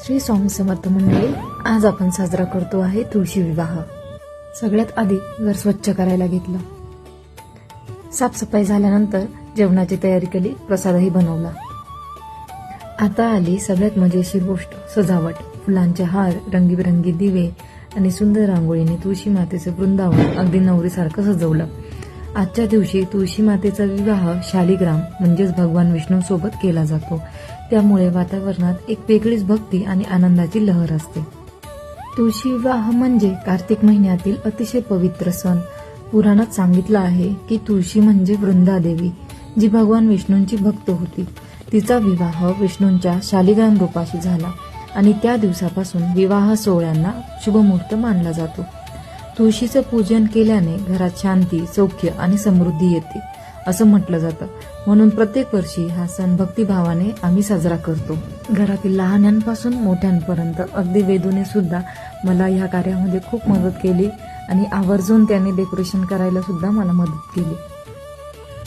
श्री स्वामी समर्थ मंडळी, आज आपण साजरा करतो आहे तुळशी विवाह। सगळ्यात आधी घर स्वच्छ करायला घेतलं। साफसफाई झाल्यानंतर जेवणाची तयारी केली, प्रसादही बनवला। आता आली सगळ्यात मजेशीर गोष्ट, सजावट। फुलांचे हार, रंगीबेरंगी दिवे आणि सुंदर रांगोळीने तुळशी मातेचे वृंदावन अगदी नवरीसारखं सजवलं। आजच्या दिवशी तुळशी मातेचा विवाह शालिग्राम म्हणजेच भगवान विष्णू सोबत केला जातो, त्यामुळे वातावरणात एक वेगळीच भक्ती आणि आनंदाची लहर असते। तुळशी विवाह म्हणजे कार्तिक महिन्यातील अतिशय पवित्र सण। पुराणात सांगितलं आहे की तुळशी म्हणजे वृंदादेवी, जी भगवान विष्णूंची भक्त होती। तिचा विवाह विष्णूंच्या शालिग्राम रूपाशी झाला आणि त्या दिवसापासून विवाह सोहळ्यांना शुभमुहूर्त मानला जातो। तुळशीचं पूजन केल्याने घरात शांती, सौख्य आणि समृद्धी येते असं म्हटलं जातं, म्हणून प्रत्येक वर्षी हा सण भक्तिभावाने आम्ही साजरा करतो। घरातील लहानांपासून मोठ्यांपर्यंत अगदी वेदूने सुद्धा मला ह्या कार्यामध्ये खूप मदत केली आणि आवर्जून त्याने डेकोरेशन करायला सुद्धा मला मदत केली।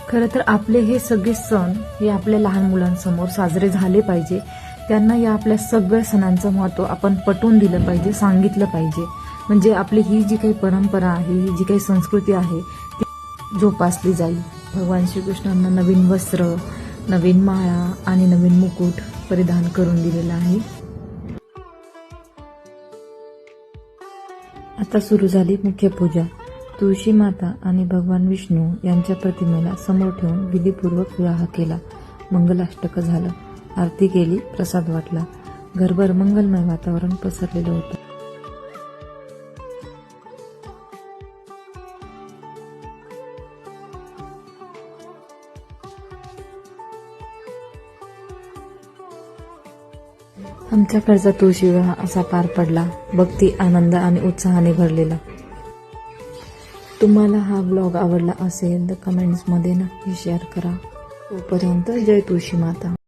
खरं तर आपले हे सगळे सण हे आपल्या लहान मुलांसमोर साजरे झाले पाहिजे। त्यांना या आपल्या सगळ्या सणांचं महत्त्व आपण पटवून दिलं पाहिजे, सांगितलं पाहिजे, म्हणजे आपली ही जी काही परंपरा आहे, ही जी काही संस्कृती आहे ती जोपासली जाईल। भगवान श्रीकृष्णांना नवीन वस्त्र, नवीन माळा आणि नवीन मुकुट परिधान करून दिलेला आहे। आता सुरू झाली मुख्य पूजा। तुळशी माता आणि भगवान विष्णू यांच्या प्रतिमेला समोर ठेवून विधीपूर्वक विवाह केला। मंगलाष्टक झालं, आरती केली, प्रसाद वाटला। घरभर मंगलमय वातावरण पसरलेलं होतं। आमच्याकडचा तुळशी विवाह असा पार पडला, भक्ती, आनंद आणि उत्साहाने भरलेला। तुम्हाला हा ब्लॉग आवडला असेल तर कमेंट्समध्ये नक्की शेअर करा। तोपर्यंत जय तुळशी माता।